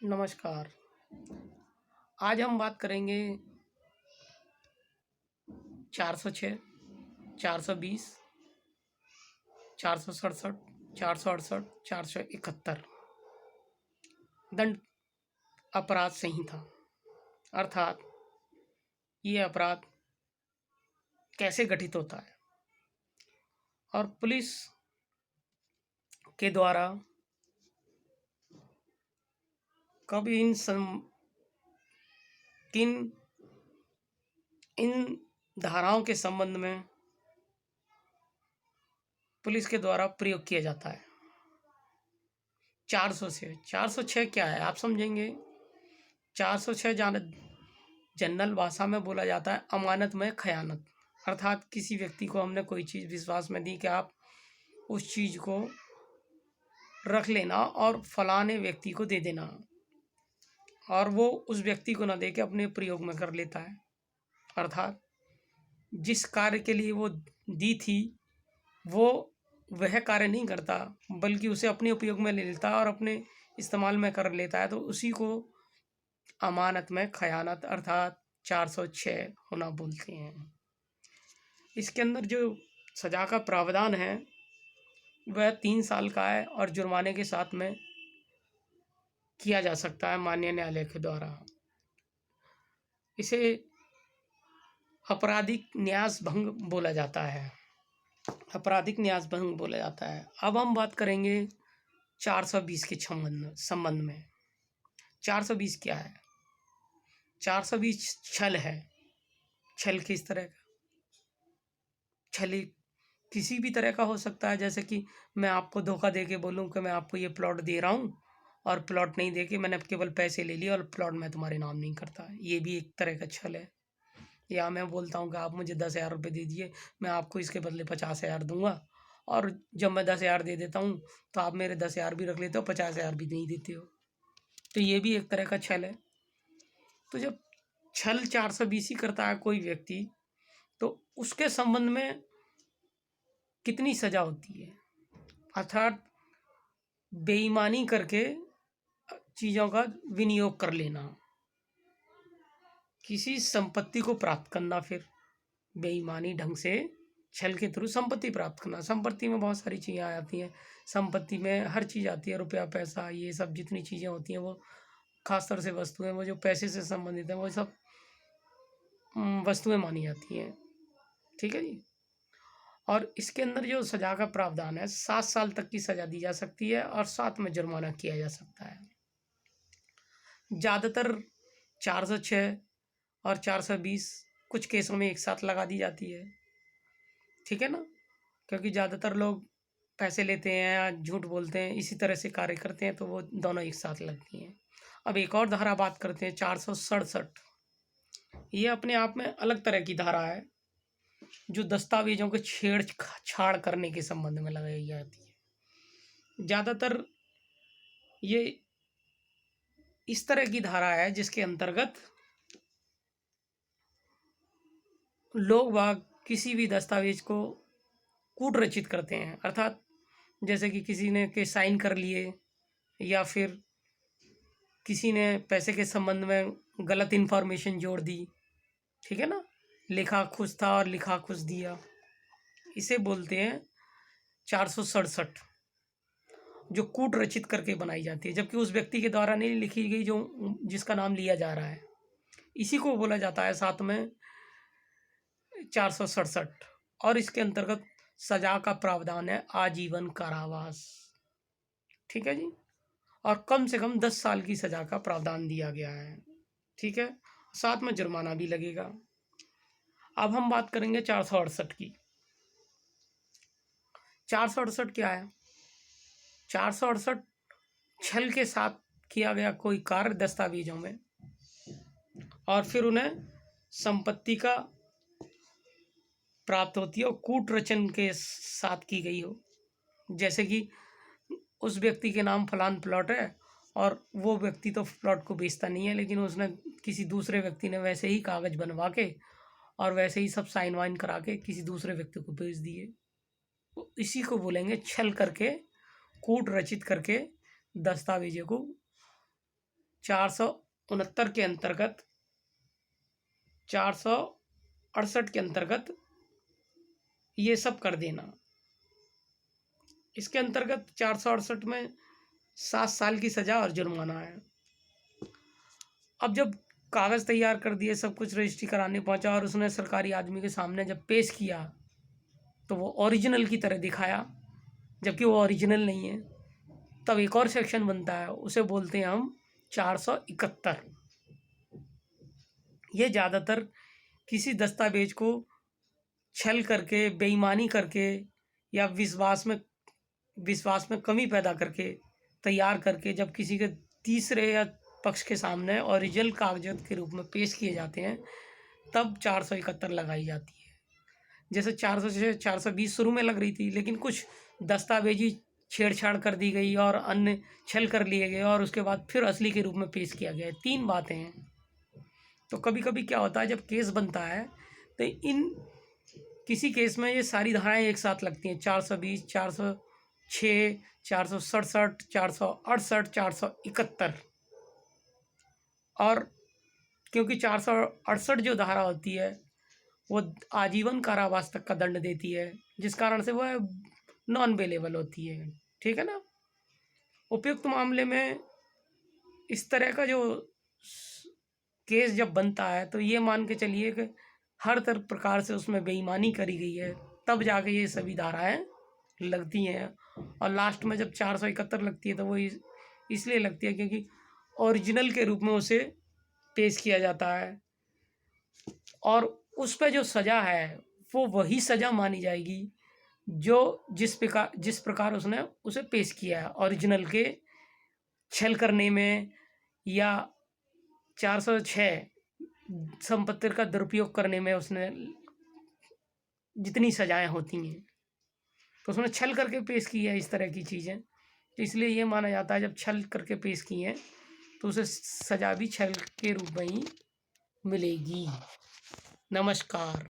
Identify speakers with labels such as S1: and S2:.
S1: नमस्कार। आज हम बात करेंगे 406, 420, 467, 468, 471 दंड अपराध संहिता। अर्थात ये अपराध कैसे गठित होता है और पुलिस के द्वारा कब इन धाराओं के संबंध में पुलिस के द्वारा प्रयोग किया जाता है। 406 क्या है आप समझेंगे। 406 जनरल भाषा में बोला जाता है अमानत में खयानत। अर्थात किसी व्यक्ति को हमने कोई चीज़ विश्वास में दी कि आप उस चीज़ को रख लेना और फलाने व्यक्ति को दे देना, और वो उस व्यक्ति को न दे के अपने प्रयोग में कर लेता है। अर्थात जिस कार्य के लिए वो दी थी वो वह कार्य नहीं करता, बल्कि उसे अपने उपयोग में ले लेता है और अपने इस्तेमाल में कर लेता है, तो उसी को अमानत में खयानत अर्थात 406 होना बोलते हैं। इसके अंदर जो सज़ा का प्रावधान है वह 3 साल का है और जुर्माने के साथ में किया जा सकता है माननीय न्यायालय के द्वारा। इसे आपराधिक न्यास भंग बोला जाता है। आपराधिक न्यास भंग बोला जाता है। अब हम बात करेंगे 420 के संबंध में। 420 क्या है। 420 छल है। छल किस तरह का। छल किसी भी तरह का हो सकता है, जैसे कि मैं आपको धोखा दे के बोलूँ कि मैं आपको ये प्लॉट दे रहा हूँ और प्लॉट नहीं दे के मैंने केवल पैसे ले लिए और प्लॉट मैं तुम्हारे नाम नहीं करता। ये भी एक तरह का छल है। या मैं बोलता हूँ कि आप मुझे 10,000 रुपये दे दीजिए, मैं आपको इसके बदले 50,000 दूंगा, और जब मैं 10,000 दे देता हूँ तो आप मेरे 10,000 भी रख लेते हो, 50,000 भी नहीं देते हो। तो ये भी एक तरह का छल है। तो जब छल 420 ही करता है कोई व्यक्ति, तो उसके संबंध में कितनी सजा होती है। अर्थात बेईमानी करके चीज़ों का विनियोग कर लेना, किसी संपत्ति को प्राप्त करना, फिर बेईमानी ढंग से छल के थ्रू संपत्ति प्राप्त करना। संपत्ति में बहुत सारी चीज़ें आ जाती हैं। संपत्ति में हर चीज़ आती है, रुपया पैसा ये सब जितनी चीज़ें होती हैं वो खासतौर से वस्तुएं, वो जो पैसे से संबंधित हैं वो सब वस्तुएं मानी जाती हैं। ठीक है जी। और इसके अंदर जो सजा का प्रावधान है 7 साल तक की सजा दी जा सकती है और साथ में जुर्माना किया जा सकता है। ज़्यादातर 406 और 420 कुछ केसों में एक साथ लगा दी जाती है। ठीक है ना, क्योंकि ज़्यादातर लोग पैसे लेते हैं या झूठ बोलते हैं, इसी तरह से कार्य करते हैं, तो वो दोनों एक साथ लगती हैं। अब एक और धारा बात करते हैं 467। ये अपने आप में अलग तरह की धारा है जो दस्तावेजों के छेड़छाड़ करने के संबंध में लगाई जाती है। ज़्यादातर ये इस तरह की धारा है जिसके अंतर्गत लोग बाग किसी भी दस्तावेज को कूट रचित करते हैं। अर्थात जैसे कि किसी ने के साइन कर लिए, या फिर किसी ने पैसे के संबंध में गलत इन्फॉर्मेशन जोड़ दी। ठीक है ना, लिखा कुछ था और लिखा कुछ दिया, इसे बोलते हैं 467, जो कूट रचित करके बनाई जाती है, जबकि उस व्यक्ति के द्वारा नहीं लिखी गई जो जिसका नाम लिया जा रहा है। इसी को बोला जाता है साथ में 467। और इसके अंतर्गत सजा का प्रावधान है आजीवन कारावास। ठीक है जी। और कम से कम 10 साल की सजा का प्रावधान दिया गया है। ठीक है, साथ में जुर्माना भी लगेगा। अब हम बात करेंगे 468 की। 468 क्या है। 468 छल के साथ किया गया कोई कार्य दस्तावेजों में, और फिर उन्हें संपत्ति का प्राप्त होती है और कूट रचन के साथ की गई हो। जैसे कि उस व्यक्ति के नाम फलान प्लॉट है और वो व्यक्ति तो प्लॉट को बेचता नहीं है, लेकिन उसने किसी दूसरे व्यक्ति ने वैसे ही कागज़ बनवा के और वैसे ही सब साइन वाइन करा के किसी दूसरे व्यक्ति को बेच दिए। तो इसी को बोलेंगे छल करके, कूट रचित करके दस्तावेजों को 469 के अंतर्गत 468 के अंतर्गत ये सब कर देना। इसके अंतर्गत 468 में 7 साल की सजा और जुर्माना है। अब जब कागज़ तैयार कर दिए, सब कुछ रजिस्ट्री कराने पहुंचा और उसने सरकारी आदमी के सामने जब पेश किया तो वो ओरिजिनल की तरह दिखाया, जबकि वो ओरिजिनल नहीं है। तब एक और सेक्शन बनता है, उसे बोलते हैं हम 471। ये ज़्यादातर किसी दस्तावेज को छल करके, बेईमानी करके या विश्वास में कमी पैदा करके तैयार करके जब किसी के तीसरे या पक्ष के सामने ओरिजिनल कागजात के रूप में पेश किए जाते हैं, तब 471 लगाई जाती है। जैसे 400 से 420 शुरू में लग रही थी, लेकिन कुछ दस्तावेजी छेड़छाड़ कर दी गई और अन्य छल कर लिए गए और उसके बाद फिर असली के रूप में पेश किया गया। 3 बातें हैं। तो कभी कभी क्या होता है, जब केस बनता है तो किसी केस में ये सारी धाराएं एक साथ लगती हैं। 420, 406, 467, 468, 471। और क्योंकि 468 जो धारा होती है वो आजीवन कारावास तक का दंड देती है, जिस कारण से वह नॉन बेलेबल होती है। ठीक है ना। उपयुक्त मामले में इस तरह का जो केस जब बनता है तो ये मान के चलिए कि हर तरह प्रकार से उसमें बेईमानी करी गई है, तब जाके ये सभी धाराएं लगती हैं। और लास्ट में जब 471 लगती है तो वो इसलिए लगती है क्योंकि ओरिजिनल के रूप में उसे पेश किया जाता है और उस पर जो सज़ा है वो वही सज़ा मानी जाएगी जो जिस प्रकार उसने उसे पेश किया है। ओरिजिनल के छल करने में या 406 संपत्ति का दुरुपयोग करने में उसने जितनी सजाएं होती हैं, तो उसने छल करके पेश की है इस तरह की चीज़ें। तो इसलिए ये माना जाता है जब छल करके पेश की हैं तो उसे सजा भी छल के रूप में ही मिलेगी। नमस्कार।